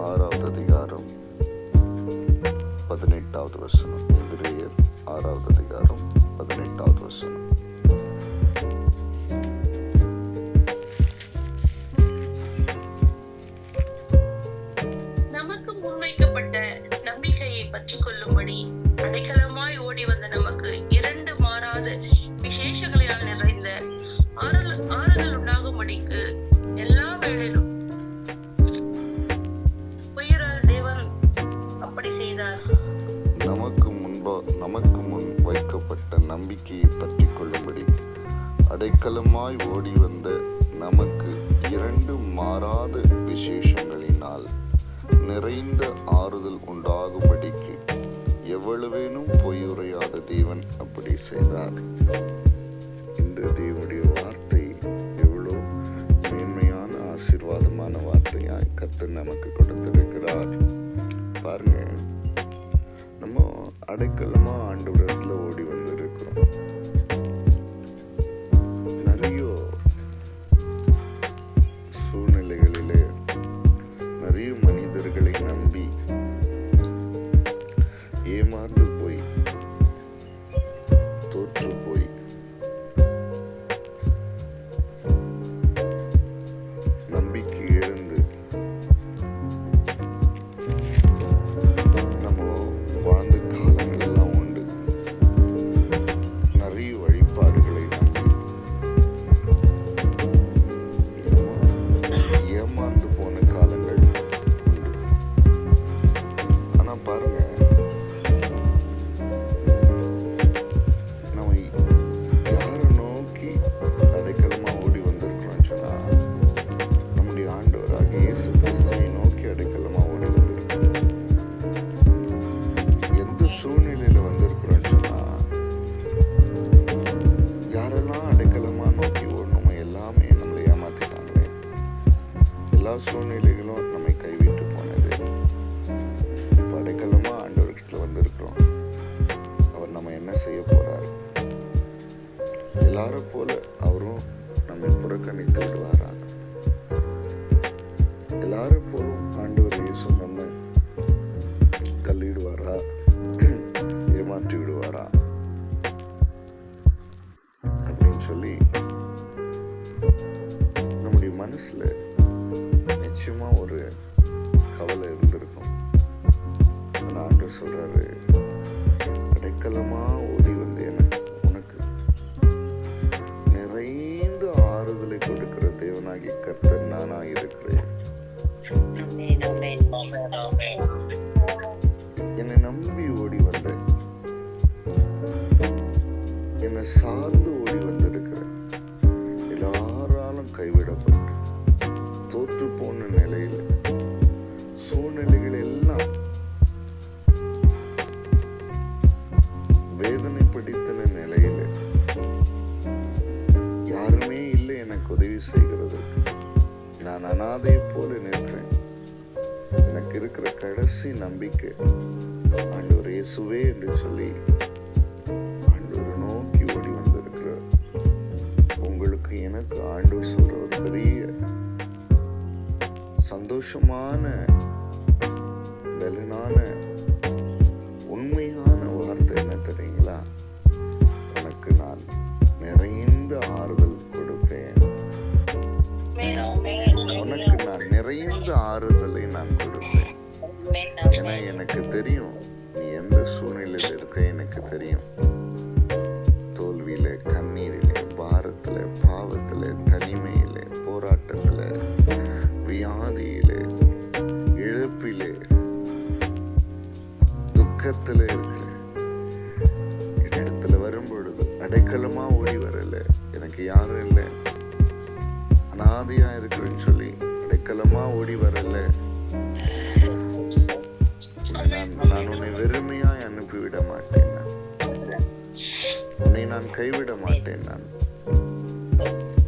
6வது அதிகாரம் 18வது வசனம். எபிரேயர் 6வது அதிகாரம் 18வது வசனம். நமக்கு முன்வைக்கப்பட்ட நம்பிக்கையை பற்றிக் கொள்ளும்படி அடைக்கலமாய் ஓடி வந்த நமக்கு 2 மாறாத விசேஷங்களினால் நிறைந்த ஆறுதல் உண்டாகும்படிக்கு எல்லா வேளையிலும் உயராத தேவன் அப்படி செய்தார். நமக்கு முன் வைக்கப்பட்ட நம்பிக்கையை பற்றிக் கொள்ளும்படி அடைக்கலமாய் ஓடி வந்த நமக்கு 2 மாறாத விசேஷங்களினால் நிறைந்த ஆறுதல் உண்டாகும்படிக்கு எவ்வளவேனும் பொய்யுரையாத தேவன் அப்படி செய்தார். இந்த தேவனுடைய வார்த்தை எவ்வளோ மேன்மையான ஆசீர்வாதமான வார்த்தையாய் கர்த்தர் நமக்கு கொடுத்திருக்கிறார். பாருங்க, நம்ம அடைக்கலமா ஆண்டவரத்துல ஓடி வந்திருக்கிறோம். நிறைய சூழ்நிலைகளிலே நிறைய மனிதர்களை நம்பி ஏமாந்து போய் தோற்று போய் நம்பிக்கை இழந்து நம்ம வாழ்ந்த காலங்கள் எல்லாம் உண்டு. நிறைய வழிபாடுகளை நம்பி ஏமாந்து போன காலங்கள் உண்டு. ஆனா பாருங்க, நம்ம யாரை நோக்கி அடைக்கலமா ஓடி வந்திருக்கிறோம் சொன்னா, நம்முடைய ஆண்டவராகிய இயேசு கிறிஸ்துவை நோக்கி அடைக்கலமா ஓடி வந்திருக்கிறோம். எந்த சூழ்நிலையில வந்திருக்கிறோம் சொன்னா, யாரெல்லாம் அடைக்கலமா நோக்கி ஓடணுமோ எல்லாமே நம்மளை ஏமாத்திட்டாங்களே. எல்லா சூழ்நிலைகளும் நம்மை கைவிட்டு போனது. இப்ப அடைக்கலமா ஆண்டவர்கிட்ட வந்திருக்கிறோம். அவர் நம்ம என்ன செய்ய போறாரு? எல்லாரும் போல அவரும் நம்மை புறக்கணித்து விடுவாரா? எல்லாரும் போலும் ஆண்டவர் இயேசு நம்ம தள்ளிடுவாரா? ஏமாற்றி விடுவாரா அப்படின்னு சொல்லி நம்முடைய மனசுல நிச்சயமா ஒரு கவலை இருந்திருக்கும். ஆனா ஆண்டவர் சொல்றாரு, அடைக்கலமா ஓடி வந்து உனக்கு நிறைந்த ஆறுதலை கொடுக்கிற தேவனாகி கர்த்தர் நானா இருக்கிறேன். என்னை நம்பி ஓடி வந்த, என்னை சார்ந்து ஓடி வந்திருக்கிற, எல்லாராலும் கைவிடப்பட்டு தோற்று போன நிலையில் சூழ்நிலைகள் எல்லாம் வேதனைப்படுத்தின நிலையில யாருமே இல்லை எனக்கு உதவி செய்கிறதற்கு. நான் அனாதையை போல நிற்கிறேன். எனக்கு இருக்கிற கடைசி நம்பிக்கை ஆண்டவர் இயேசுவே என்று சொல்லி ஆண்டவரை நோக்கி ஓடி வந்திருக்கிற உங்களுக்கு எனக்கு ஆண்டவர் சொல்ற ஒரு பெரிய சந்தோஷமான பலனான உண்மையான வார்த்தை என்ன தெரியுங்களா? உனக்கு நான் நிறைந்த ஆறுதல் கொடுப்பேன். உனக்கு நான் நிறைந்த ஆறுதலை நான் கொடுப்பேன். ஏன்னா எனக்கு தெரியும் நீ எந்த சூழ்நிலையில் இருக்க. எனக்கு தெரியும். தோல்வியில, கண்ணீரில, பாரத்துல, பாவத்துல, தனிமையில, போராட்டத்துல, வியாதியில, இழப்பிலே, துக்கத்துல இருக்கிற இடத்துல வரும்பொழுது அடைக்கலமா ஓடி வரல. எனக்கு யாரும் இல்லை, அனாதையா இருக்கிறேன்னு சொல்லி அடைக்கலமா ஓடி வரல. நான் உன்னை வெறுமையாய் அனுப்பிவிட மாட்டேன். உன்னை நான் கைவிட மாட்டேன்.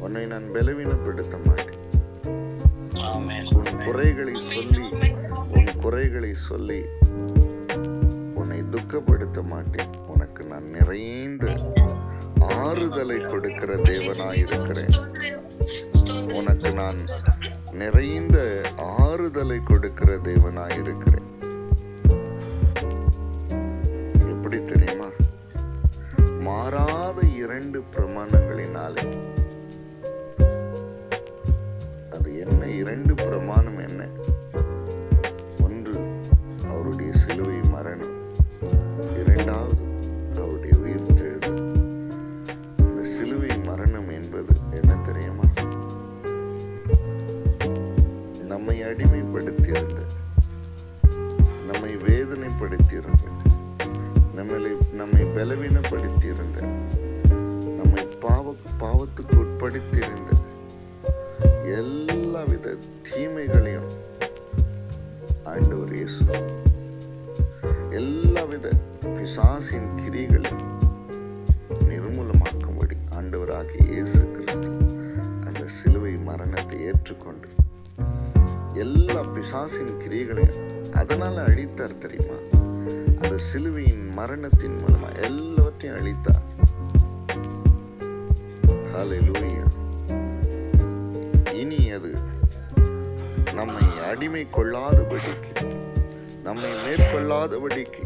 உன்னை நான் பலவீனப்படுத்த மாட்டேன். உன் குறைகளை சொல்லி உன்னை துக்கப்படுத்த மாட்டேன். உனக்கு நான் நிறைந்த ஆறுதலை கொடுக்கிற தேவனாயிருக்கிறேன். உனக்கு நான் நிறைந்த ஆறுதலை கொடுக்கிற தேவனாய் இருக்கிறேன். எப்படி தெரியுமா? மாறாத 2 பிரமாணங்களினாலே. அது என்ன? 2 பிரமாணம் என்ன? ஒன்று அவருடைய சிலுவை மரணம், இரண்டாவது அவருடைய உயிர்த்தெழுதல். அந்த சிலுவை மரணம் என்பது என்ன தெரியுமா? நம்மை அடிமைப்படுத்தியிருந்த, நம்மை வேதனைப்படுத்தியிருந்த, நம்மை பலவீனப்படுத்தியிருந்த, நம்மை பாவத்துக்கு உட்படுத்தியிருந்த எல்லாவித தீமைகளையும் ஆண்டவர் இயேசு, எல்லாவித பிசாசின் கிரியைகளையும் நிர்மூலமாக்கும்படி ஆண்டவராகிய இயேசு கிறிஸ்து அந்த சிலுவை மரணத்தை ஏற்றுக்கொண்டு எல்லா பிசாசின் கிரியைகளையும் அதனால அழித்தார். தெரியுமா? அந்த சிலுவையின் மரணத்தின் மூலமா எல்லாவற்றையும் அழித்தார். ஹல்லேலூயா. இனி அது நம்மை அடிமை கொள்ளாதபடிக்கு, நம்மை மேற்கொள்ளாதபடிக்கு,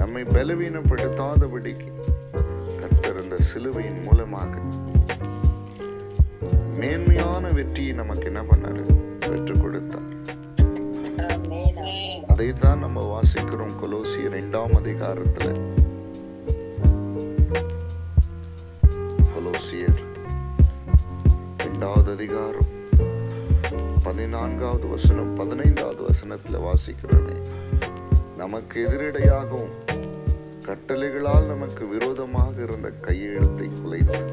நம்மை பலவீனப்படுத்தாதபடிக்கு கர்த்தர் அந்த சிலுவையின் மூலமாக மேன்மையான வெற்றியை நமக்கு என்ன பண்ணாரு? பெற்றுக் கொடுத்தார். அதைத்தான் நம்ம வாசிக்கிறோம் கொலோசியர் 2ஆம் அதிகாரத்துல. கொலோசியர் 2வது அதிகாரம் 14வது வசனம் 15வது வசனத்துல வாசிக்கிறோமே, நமக்கு எதிரடையாகவும் கட்டளைகளால் நமக்கு விரோதமாக இருந்த கையெழுத்தை குலைத்து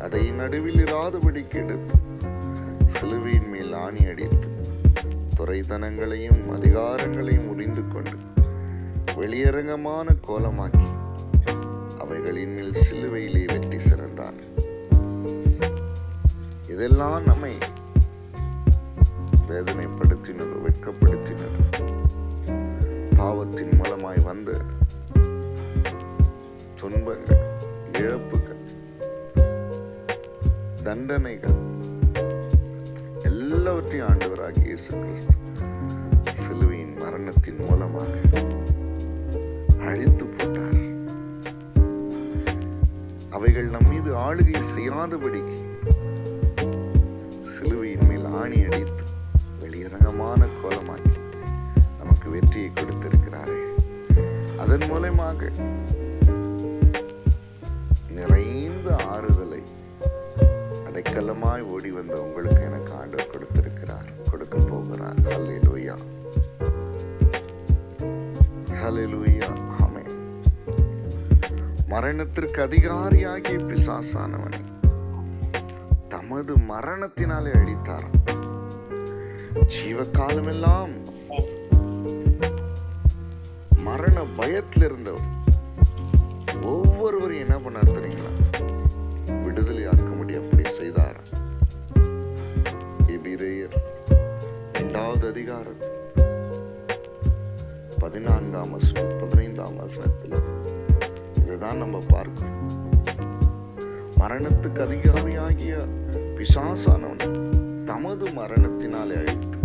அதை நடுவில் இராதபடிக்கு எடுத்து சிலுவையின் மேல் ஆணி அடித்து துரைத்தனங்களையும் அதிகாரங்களையும் உரிந்து கொண்டு வெளியரங்கமான கோலமாக்கி அவைகளின் மேல் சிலுவையிலே வெற்றி சிறந்தார். இதெல்லாம் நம்மை வேதனைப்படுத்தினது, வெட்கப்படுத்தினது, பாவத்தின் மூலமாய் வந்த துன்பங்கள், இழப்புகள், தண்டனைகள் எல்லாவற்றையும் ஆண்டவராகிய இயேசு கிறிஸ்து சிலுவையின் மரணத்தின் மூலமாக அழித்து போட்டார். அவைகள் நம் மீது ஆளுகை செய்யாதபடிக்கு சிலுவையின் மேல் ஆணி அடித்து வெளியரங்கமான கோலமாக்கி நமக்கு வெற்றியை கொடுத்திருக்கிறாரே. அதன் மூலமாக நிறைந்த ஆறுதலை அடைக்கலமாய் ஓடி வந்த உங்களுக்கு எனக்கு ஆண்டவர் கொடுத்திருக்கிறார், கொடுக்க போகிறார். ஹல்லேலூயா, ஹல்லேலூயா, ஆமென். மரணத்திற்கு அதிகாரியாகிய பிசாசானவனை தமது மரணத்தினாலே அழித்தாராம். ஜீவகாலமெல்லாம் மரண பயத்தில் இருந்தவர் ஒவ்வொருவரும் என்ன பண்ணார் தெரியுங்களா? விடுதலையாக்கும்படி அப்படி செய்தாராம். எபிரேயர் 2வது அதிகாரத்தில் 14ஆம் வசனம் 15ஆம் வசனத்தில் இதுதான் நம்ம பார்க்கிறோம். மரணத்துக்கு அதிகாரியாகிய பிசாசானவனை தமது மரணத்தினாலே அழித்து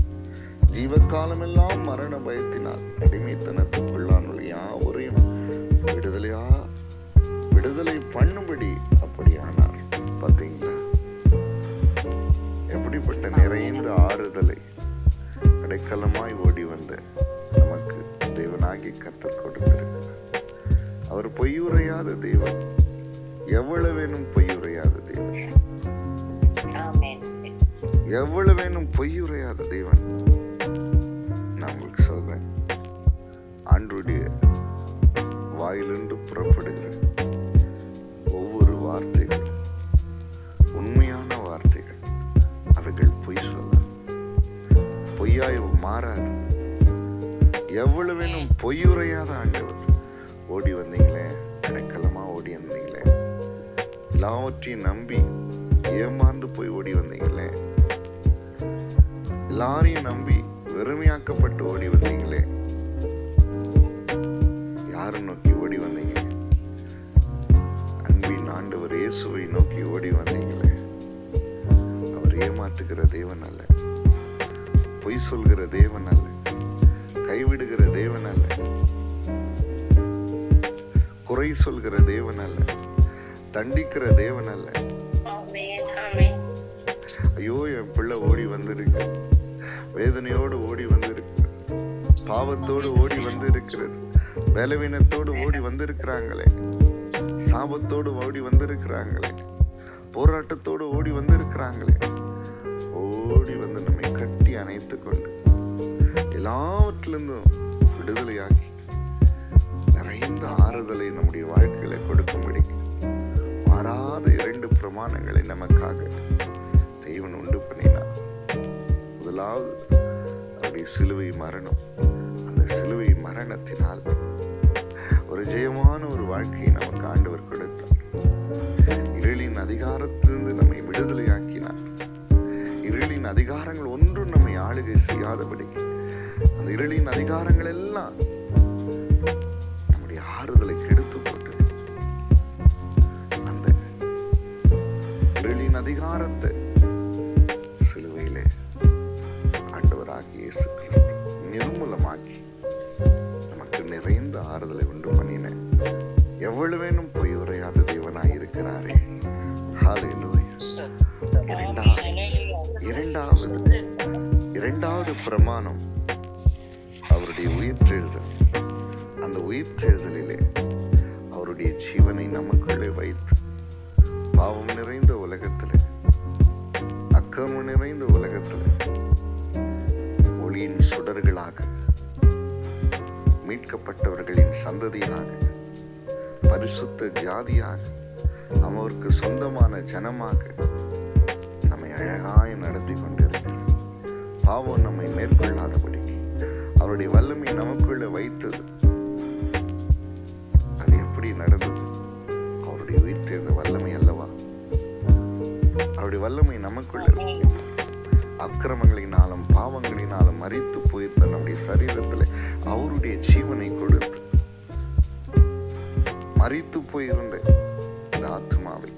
ஜீவகாலமெல்லாம் மரண பயத்தினால் அடிமைத்தனத்துக்குள்ளான யாவரையும் விடுதலை பண்ணும்படி அப்படியானார். பார்த்தீங்களா? எப்படிப்பட்ட நிறைந்த ஆறுதலை அடைக்கலமாய் ஓடி வந்த நமக்கு தேவனாகி கர்த்தர் கொடுத்திருக்கிறார். அவர் பொய்யுரையாத தேவன், எவ்வளவேனும் பொய்யுரையாத தேவன், எவ்வளவேனும் பொய்யுரையாத தேவன். நான் உங்களுக்கு சொல்றேன், ஆண்டவருடைய வாயிலிருந்து புறப்படுகிற ஒவ்வொரு வார்த்தைகளும் உண்மையான வார்த்தைகள். அவைகள் பொய் சொல்லாது, பொய்யாய் மாறாது. எவ்வளவேனும் பொய்யுரையாத ஆண்டவர். ஓடி வந்தீங்களே, அடைக்கலமா ஓடி வந்தீங்களே, எல்லாவற்றையும் நம்பி ஏமாந்து போய் ஓடி வந்தீங்களே, எல்லாரையும் நம்பி வெறுமையாக்கப்பட்டு ஓடி வந்தீங்களே, யாரை நோக்கி ஓடி வந்தீங்க? அன்பின் ஆண்டவர் இயேசுவை நோக்கி ஓடி வந்தீங்களே. அவர் அவர் ஏமாற்றுகிற தேவன் அல்ல, பொய் சொல்கிற தேவன் அல்ல, கைவிடுகிற தேவன் அல்ல, குறை சொல்கிற தேவன் அல்ல, தண்டிக்கிற தேவன் அல்ல. ஐயோ, என் பிள்ளை ஓடி வந்திருக்கு, வேதனையோடு ஓடி வந்திருக்கு, பாவத்தோடு ஓடி வந்து இருக்கிறது, பலவீனத்தோடு ஓடி வந்திருக்கிறாங்களே, சாபத்தோடு ஓடி வந்திருக்கிறாங்களே, போராட்டத்தோடு ஓடி வந்திருக்கிறாங்களே, ஓடி வந்து நம்மை கட்டி அணைத்து கொண்டு எல்லாவற்றிலிருந்தும் விடுதலையாக்கி நிறைந்த ஆறுதலை நம்முடைய வாழ்க்கையில கொடுக்கும்படிக்கு மாறாத 2 பிரமாணங்களை நமக்காக தெய்வன் உண்டு பண்ணினார். முதலாவது அவருடைய சிலுவை மரணம். அந்த சிலுவை மரணத்தினால் ஒரு ஜெயமான ஒரு வாழ்க்கையை நமக்கு ஆண்டவர் கொடுத்தார். இருளின் அதிகாரத்திலிருந்து நம்மை விடுதலையாக்கினார். இருளின் அதிகாரங்கள் ஒன்றும் நம்மை ஆளுகை செய்யாதபடிக்கு அந்த இருளின் அதிகாரங்கள் எல்லாம் நம்முடைய ஆறுதலை கெடுத்து போட்டது. அந்த இருளின் அதிகாரத்தை சிலுவையிலே ஆண்டவராகிய இயேசு கிறிஸ்து நிர்மூலமாக்கி நமக்கு நிறைந்த ஆறுதலை உண்டு பண்ணின எவ்வளவேனும் பொய் உரையாத தேவனாய் இருக்கிறாரே. ஹல்லேலூயா. இரண்டாவது பிரமாணம் அவருடைய உயிர்த்தெழுதல். அந்த உயிர்த்தெழுதலிலே அவருடைய ஜீவனை நமக்குள்ளே வைத்து பாவம் நிறைந்த உலகத்திலே, அக்கிரமம் நிறைந்த உலகத்திலே ஒளியின் சுடர்களாக, மீட்கப்பட்டவர்களின் சந்ததியாக, பரிசுத்த ஜாதியாக, அவருக்கு சொந்தமான ஜனமாக நம்மை அழகாய் நடத்தி கொண்டிருக்கிறார். பாவம் நம்மை மேற்கொள்ளாதபடிக்கு அவருடைய வல்லமை நமக்குள்ள வைத்தது. அது எப்படி நடந்தது? அவருடைய உயிர்த்தெழுந்த வல்லமை அல்லவா? அவருடைய வல்லமை நமக்குள்ள வைத்தார். அக்கிரமங்களினாலும் பாவங்களினாலும் மரித்து போயிருந்த நம்முடைய சரீரத்தில் அவருடைய ஜீவனை கொடுத்து மரித்து போயிருந்த இந்த ஆத்மாவை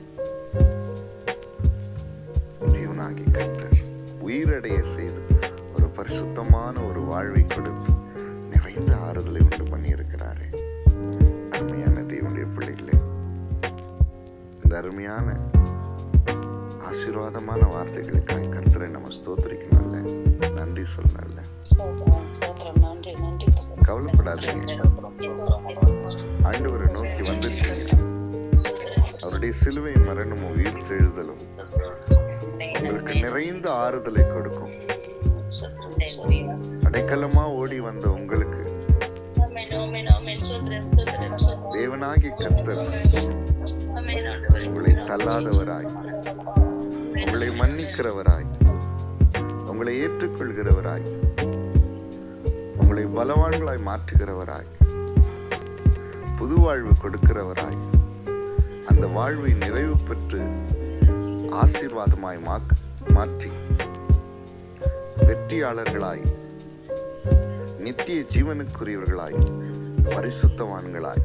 தேவனாகி கர்த்தர் உயிரடைய செய்து ஒரு பரிசுத்தமான ஒரு வாழ்வை கொடுத்து நிறைந்த ஆறுதலை உண்டு பண்ணி இருக்கிறாரே. அருமையான தேவனுடைய பிள்ளைகளே, இந்த அருமையான ஆசீர்வாதமான வார்த்தைகளுக்காக கர்த்தரை நம்ம ஸ்தோத்திரிக்கணும்ல, நன்றி சொல்லணும்ல. கவலைப்படாதீங்க, ஆண்டவரை நோக்கி வந்திருக்கீங்க. அவருடைய சிலுவை மரணமும் உயிர்த்தெழுதலும் உங்களுக்கு நிறைந்த ஆறுதலை கொடுக்கும். அடைக்கலமா ஓடி வந்த உங்களுக்கு தேவனாகிய கர்த்தர் உங்களை தள்ளாதவராய், உங்களை மன்னிக்கிறவராய், உங்களை ஏற்றுக்கொள்கிறவராய், உங்களை பலவான்களாய் மாற்றுகிறவராய், புது வாழ்வு கொடுக்கிறவராய், அந்த வாழ்வை நிறைவு பெற்று ஆசீர்வாதமாய் மாற்றி வெற்றியாளர்களாய், நித்திய ஜீவனுக்குரியவர்களாய், பரிசுத்தவான்களாய்,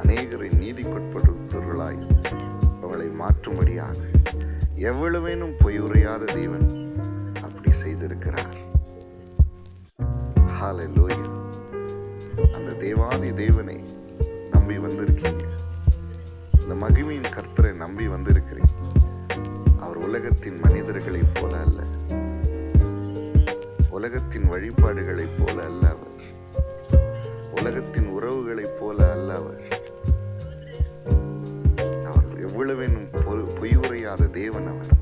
அநேகரை நீதிக்குட்படுத்தவர்களாய் உங்களை மாற்றும்படியாக எவ்வளவேனும் பொய் உரையாத தேவன் அப்படி செய்திருக்கிறார். ஹல்லேலூயா. அந்த தேவாதி தேவனை நம்பி வந்திருக்கீங்க. இந்த மகிமையின் கர்த்தரை நம்பி வந்திருக்கிறீங்க. அவர் உலகத்தின் மனிதர்களைப் போல அல்ல, உலகத்தின் வழிபாடுகளைப் போல அல்ல, அவர் உலகத்தின் உறவுகளைப் போல அல்ல. அவர் எவ்வளவேனும் பொய் உரையாத தேவன். அவர்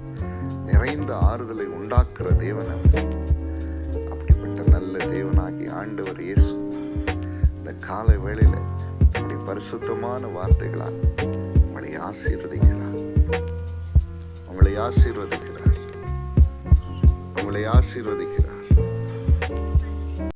நிறைந்த ஆறுதலை உண்டாக்குற தேவன். அவர் அப்படிப்பட்ட நல்ல தேவனாகி ஆண்டவர் இயேசு இந்த காலை வேளையில நம்முடைய பரிசுத்தமான வார்த்தைகளால் உங்களை ஆசீர்வதிக்கிறார், உங்களை ஆசீர்வதிக்கிறார், உங்களை ஆசீர்வதிக்கிறார்.